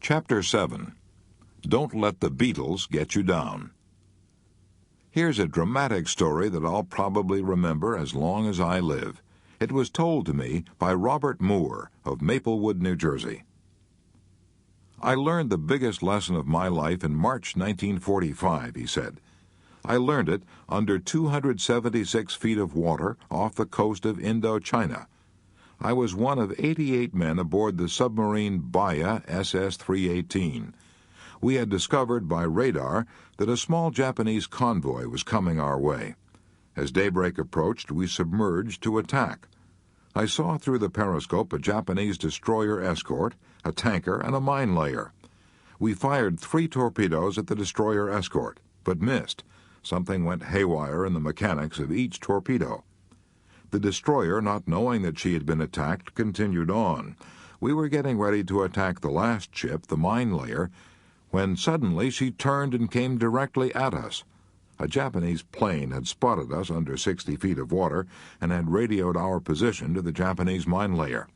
Chapter 7. Don't Let the Beatles Get You Down. Here's a dramatic story that I'll probably remember as long as I live. It was told to me by Robert Moore of Maplewood, New Jersey. I learned the biggest lesson of my life in March 1945, he said. I learned it under 276 feet of water off the coast of Indochina. I was one of 88 men aboard the submarine Baya SS-318. We had discovered by radar that a small Japanese convoy was coming our way. As daybreak approached, we submerged to attack. I saw through the periscope a Japanese destroyer escort, a tanker, and a mine layer. We fired 3 torpedoes at the destroyer escort, but missed. Something went haywire in the mechanics of each torpedo. The destroyer, not knowing that she had been attacked, continued on. We were getting ready to attack the last ship, the mine layer, when suddenly she turned and came directly at us. A Japanese plane had spotted us under 60 feet of water and had radioed our position to the Japanese mine layer.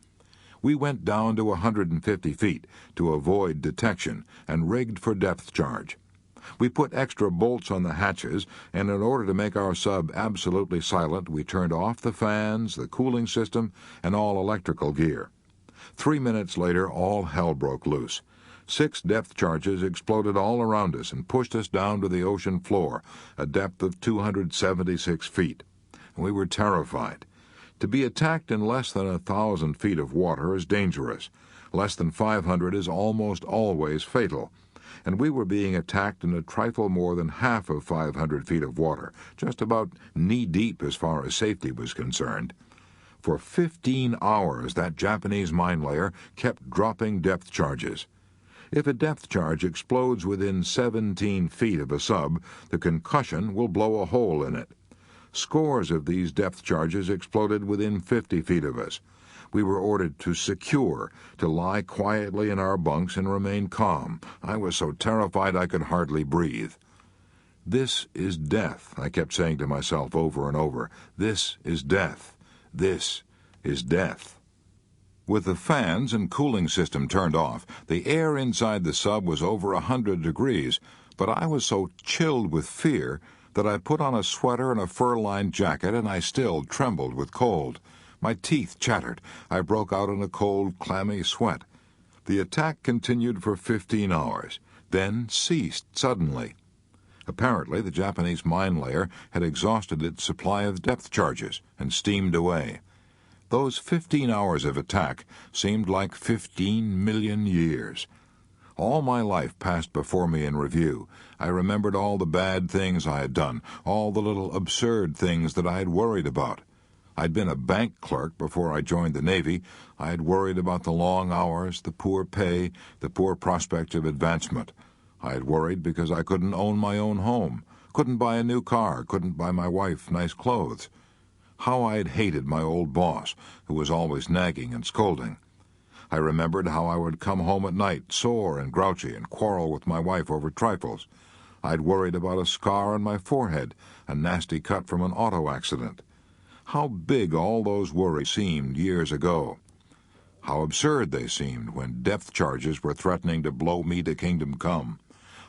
We went down to 150 feet to avoid detection and rigged for depth charge. We put extra bolts on the hatches, and in order to make our sub absolutely silent, we turned off the fans, the cooling system, and all electrical gear. 3 minutes later, all hell broke loose. 6 depth charges exploded all around us and pushed us down to the ocean floor, a depth of 276 feet. We were terrified. To be attacked in less than 1,000 feet of water is dangerous. Less than 500 is almost always fatal. And we were being attacked in a trifle more than half of 500 feet of water, just about knee-deep as far as safety was concerned. For 15 hours, that Japanese mine layer kept dropping depth charges. If a depth charge explodes within 17 feet of a sub, the concussion will blow a hole in it. Scores of these depth charges exploded within 50 feet of us. We were ordered to secure, to lie quietly in our bunks and remain calm. I was so terrified I could hardly breathe. This is death, I kept saying to myself over and over. This is death. This is death. With the fans and cooling system turned off, the air inside the sub was over 100 degrees, but I was so chilled with fear that I put on a sweater and a fur-lined jacket, and I still trembled with cold. My teeth chattered. I broke out in a cold, clammy sweat. The attack continued for 15 hours, then ceased suddenly. Apparently, the Japanese mine layer had exhausted its supply of depth charges and steamed away. Those 15 hours of attack seemed like 15 million years. All my life passed before me in review. I remembered all the bad things I had done, all the little absurd things that I had worried about. I'd been a bank clerk before I joined the Navy. I had worried about the long hours, the poor pay, the poor prospects of advancement. I had worried because I couldn't own my own home, couldn't buy a new car, couldn't buy my wife nice clothes. How I had hated my old boss, who was always nagging and scolding. I remembered how I would come home at night, sore and grouchy, and quarrel with my wife over trifles. I'd worried about a scar on my forehead, a nasty cut from an auto accident. How big all those worries seemed years ago. How absurd they seemed when depth charges were threatening to blow me to kingdom come.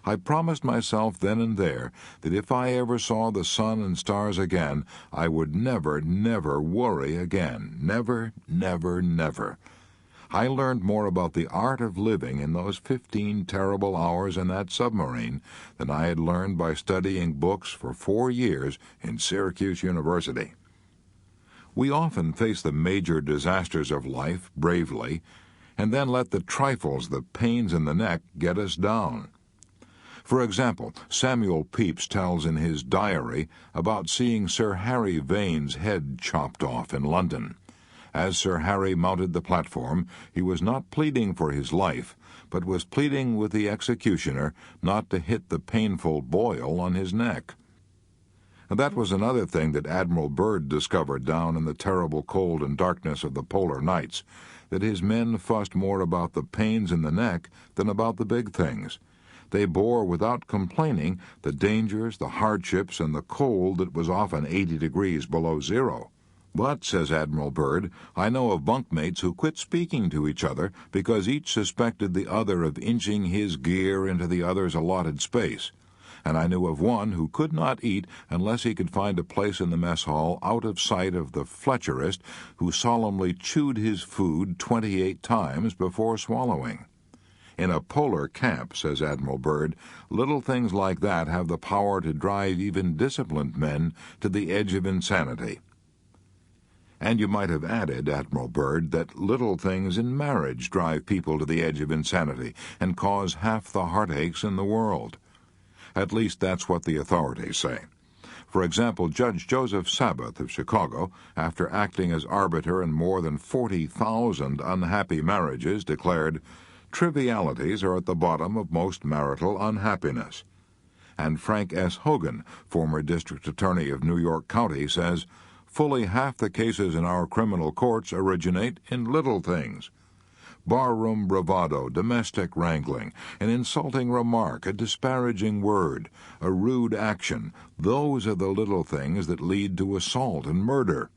I promised myself then and there that if I ever saw the sun and stars again, I would never, never worry again. Never, never, never. I learned more about the art of living in those 15 terrible hours in that submarine than I had learned by studying books for 4 years in Syracuse University. We often face the major disasters of life bravely, and then let the trifles, the pains in the neck, get us down. For example, Samuel Pepys tells in his diary about seeing Sir Harry Vane's head chopped off in London. As Sir Harry mounted the platform, he was not pleading for his life, but was pleading with the executioner not to hit the painful boil on his neck. And that was another thing that Admiral Byrd discovered down in the terrible cold and darkness of the polar nights, that his men fussed more about the pains in the neck than about the big things. They bore without complaining the dangers, the hardships, and the cold that was often 80 degrees below zero. But, says Admiral Byrd, I know of bunkmates who quit speaking to each other because each suspected the other of inching his gear into the other's allotted space. And I knew of one who could not eat unless he could find a place in the mess hall out of sight of the Fletcherist, who solemnly chewed his food 28 times before swallowing. In a polar camp, says Admiral Byrd, little things like that have the power to drive even disciplined men to the edge of insanity. And you might have added, Admiral Byrd, that little things in marriage drive people to the edge of insanity and cause half the heartaches in the world. At least that's what the authorities say. For example, Judge Joseph Sabath of Chicago, after acting as arbiter in more than 40,000 unhappy marriages, declared, "Trivialities are at the bottom of most marital unhappiness." And Frank S. Hogan, former district attorney of New York County, says, "Fully half the cases in our criminal courts originate in little things. Barroom bravado, domestic wrangling, an insulting remark, a disparaging word, a rude action, those are the little things that lead to assault and murder.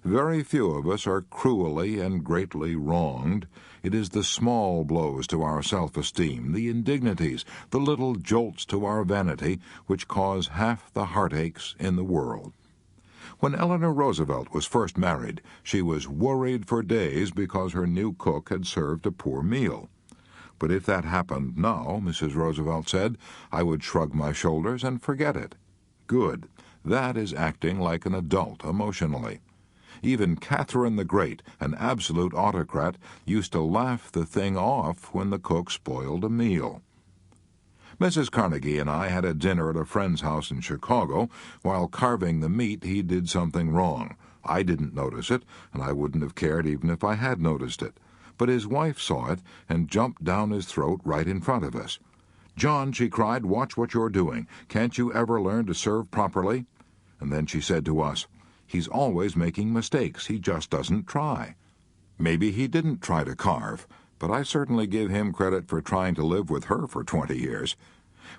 Very few of us are cruelly and greatly wronged. It is the small blows to our self-esteem, the indignities, the little jolts to our vanity, which cause half the heartaches in the world." When Eleanor Roosevelt was first married, she was worried for days because her new cook had served a poor meal. But if that happened now, Mrs. Roosevelt said, I would shrug my shoulders and forget it. Good. That is acting like an adult emotionally. Even Catherine the Great, an absolute autocrat, used to laugh the thing off when the cook spoiled a meal. Mrs. Carnegie and I had a dinner at a friend's house in Chicago. While carving the meat, he did something wrong. I didn't notice it, and I wouldn't have cared even if I had noticed it. But his wife saw it and jumped down his throat right in front of us. "John," she cried, "watch what you're doing. Can't you ever learn to serve properly?" And then she said to us, "He's always making mistakes. He just doesn't try." Maybe he didn't try to carve, but I certainly give him credit for trying to live with her for 20 years.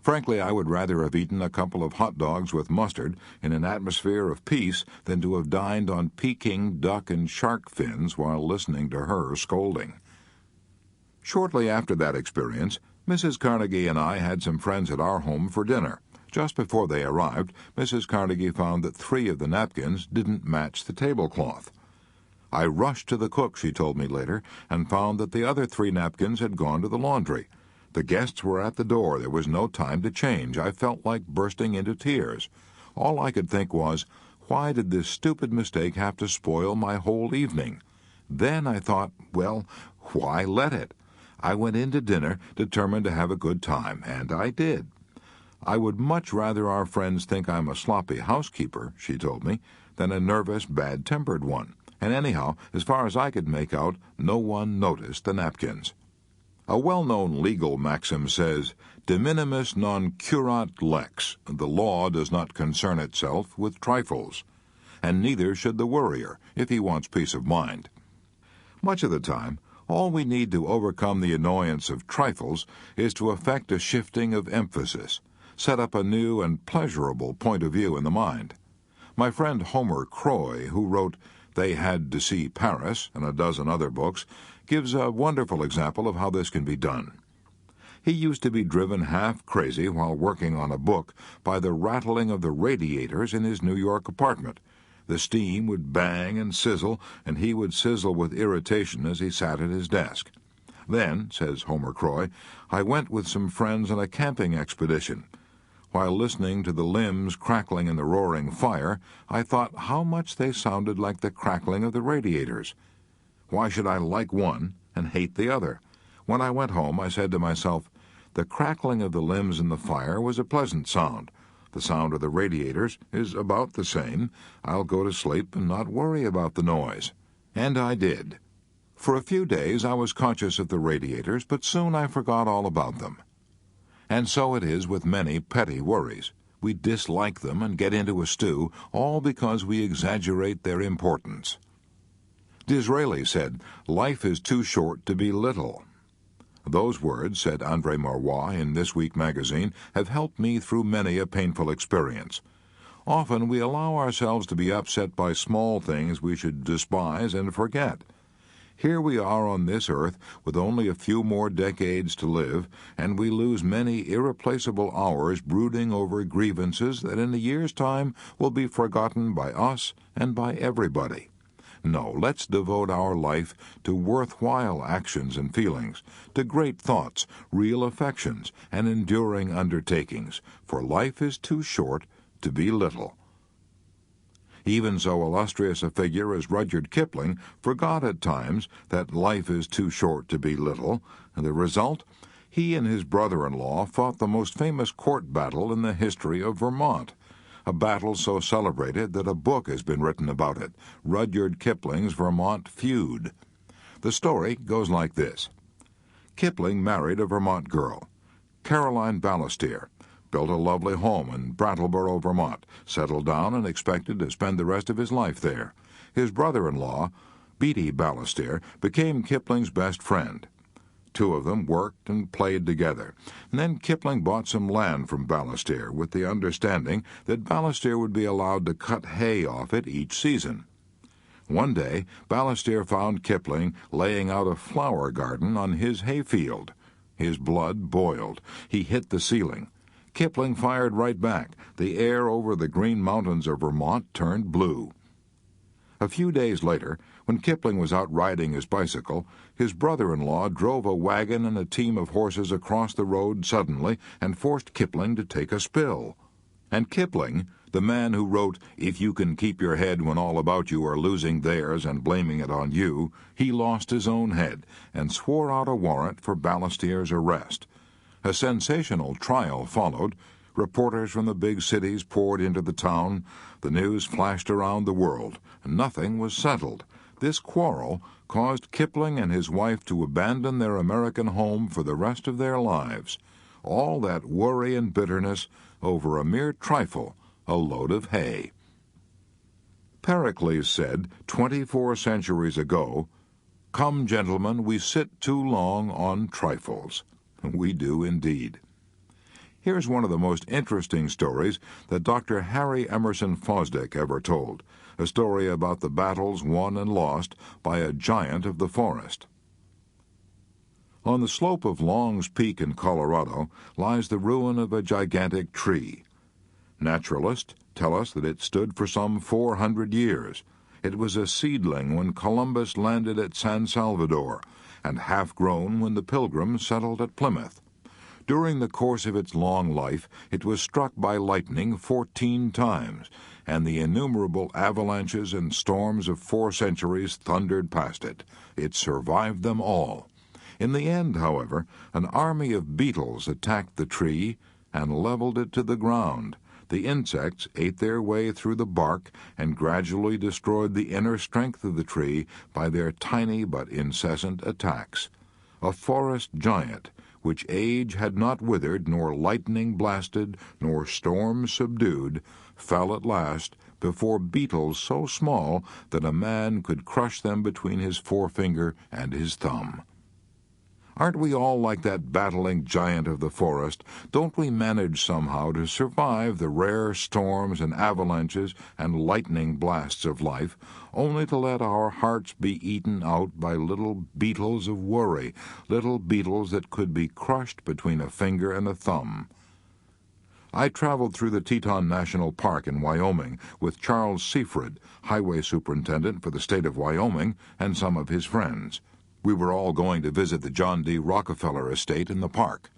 Frankly, I would rather have eaten a couple of hot dogs with mustard in an atmosphere of peace than to have dined on Peking duck and shark fins while listening to her scolding. Shortly after that experience, Mrs. Carnegie and I had some friends at our home for dinner. Just before they arrived, Mrs. Carnegie found that 3 of the napkins didn't match the tablecloth. I rushed to the cook, she told me later, and found that the other 3 napkins had gone to the laundry. The guests were at the door. There was no time to change. I felt like bursting into tears. All I could think was, why did this stupid mistake have to spoil my whole evening? Then I thought, well, why let it? I went in to dinner, determined to have a good time, and I did. I would much rather our friends think I'm a sloppy housekeeper, she told me, than a nervous, bad-tempered one. And anyhow, as far as I could make out, no one noticed the napkins. A well-known legal maxim says, de minimis non curat lex, the law does not concern itself with trifles, and neither should the worrier, if he wants peace of mind. Much of the time, all we need to overcome the annoyance of trifles is to effect a shifting of emphasis, set up a new and pleasurable point of view in the mind. My friend Homer Croy, who wrote They Had to See Paris and a dozen other books, gives a wonderful example of how this can be done. He used to be driven half crazy while working on a book by the rattling of the radiators in his New York apartment. The steam would bang and sizzle, and he would sizzle with irritation as he sat at his desk. Then, says Homer Croy, I went with some friends on a camping expedition. While listening to the limbs crackling in the roaring fire, I thought how much they sounded like the crackling of the radiators. Why should I like one and hate the other? When I went home, I said to myself, the crackling of the limbs in the fire was a pleasant sound. The sound of the radiators is about the same. I'll go to sleep and not worry about the noise. And I did. For a few days I was conscious of the radiators, but soon I forgot all about them. And so it is with many petty worries. We dislike them and get into a stew, all because we exaggerate their importance. Disraeli said, life is too short to be little. Those words, said André Maurois in This Week magazine, have helped me through many a painful experience. Often we allow ourselves to be upset by small things we should despise and forget. Here we are on this earth with only a few more decades to live, and we lose many irreplaceable hours brooding over grievances that in a year's time will be forgotten by us and by everybody. No, let's devote our life to worthwhile actions and feelings, to great thoughts, real affections, and enduring undertakings, for life is too short to be little. Even so illustrious a figure as Rudyard Kipling forgot at times that life is too short to be little, and the result? He and his brother-in-law fought the most famous court battle in the history of Vermont, a battle so celebrated that a book has been written about it, Rudyard Kipling's Vermont Feud. The story goes like this. Kipling married a Vermont girl, Caroline Balestier, built a lovely home in Brattleboro, Vermont, settled down and expected to spend the rest of his life there. His brother-in-law, Beatty Balestier, became Kipling's best friend. Two of them worked and played together. And then Kipling bought some land from Balestier with the understanding that Balestier would be allowed to cut hay off it each season. One day, Balestier found Kipling laying out a flower garden on his hayfield. His blood boiled. He hit the ceiling. Kipling fired right back. The air over the Green Mountains of Vermont turned blue. A few days later, when Kipling was out riding his bicycle, his brother-in-law drove a wagon and a team of horses across the road suddenly and forced Kipling to take a spill. And Kipling, the man who wrote, "If you can keep your head when all about you are losing theirs and blaming it on you," he lost his own head and swore out a warrant for Balestier's arrest. A sensational trial followed. Reporters from the big cities poured into the town. The news flashed around the world. Nothing was settled. This quarrel caused Kipling and his wife to abandon their American home for the rest of their lives. All that worry and bitterness over a mere trifle, a load of hay. Pericles said 24 centuries ago, "Come, gentlemen, we sit too long on trifles." We do indeed. Here's one of the most interesting stories that Dr. Harry Emerson Fosdick ever told, a story about the battles won and lost by a giant of the forest. On the slope of Long's Peak in Colorado lies the ruin of a gigantic tree. Naturalists tell us that it stood for some 400 years. It was a seedling when Columbus landed at San Salvador, and half-grown when the Pilgrims settled at Plymouth. During the course of its long life, it was struck by lightning 14 times, and the innumerable avalanches and storms of 4 centuries thundered past it. It survived them all. In the end, however, an army of beetles attacked the tree and leveled it to the ground. The insects ate their way through the bark and gradually destroyed the inner strength of the tree by their tiny but incessant attacks. A forest giant, which age had not withered, nor lightning blasted, nor storm subdued, fell at last before beetles so small that a man could crush them between his forefinger and his thumb. Aren't we all like that battling giant of the forest? Don't we manage somehow to survive the rare storms and avalanches and lightning blasts of life, only to let our hearts be eaten out by little beetles of worry, little beetles that could be crushed between a finger and a thumb? I traveled through the Teton National Park in Wyoming with Charles Seaford, highway superintendent for the state of Wyoming, and some of his friends. We were all going to visit the John D. Rockefeller estate in the park.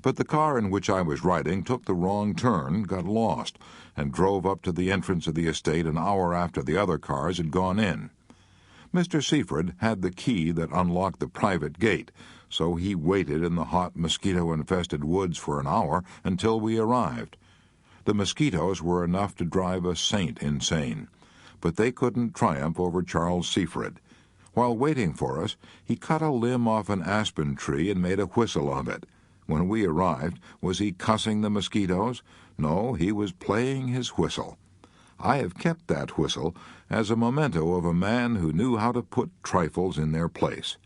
But the car in which I was riding took the wrong turn, got lost, and drove up to the entrance of the estate an hour after the other cars had gone in. Mr. Seaford had the key that unlocked the private gate, so he waited in the hot, mosquito-infested woods for an hour until we arrived. The mosquitoes were enough to drive a saint insane, but they couldn't triumph over Charles Seaford. While waiting for us, he cut a limb off an aspen tree and made a whistle of it. When we arrived, was he cussing the mosquitoes? No, he was playing his whistle. I have kept that whistle as a memento of a man who knew how to put trifles in their place.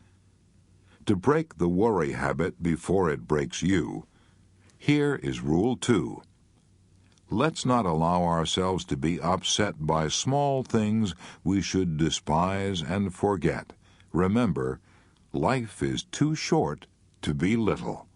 To break the worry habit before it breaks you, here is Rule 2. Let's not allow ourselves to be upset by small things we should despise and forget. Remember, life is too short to be little.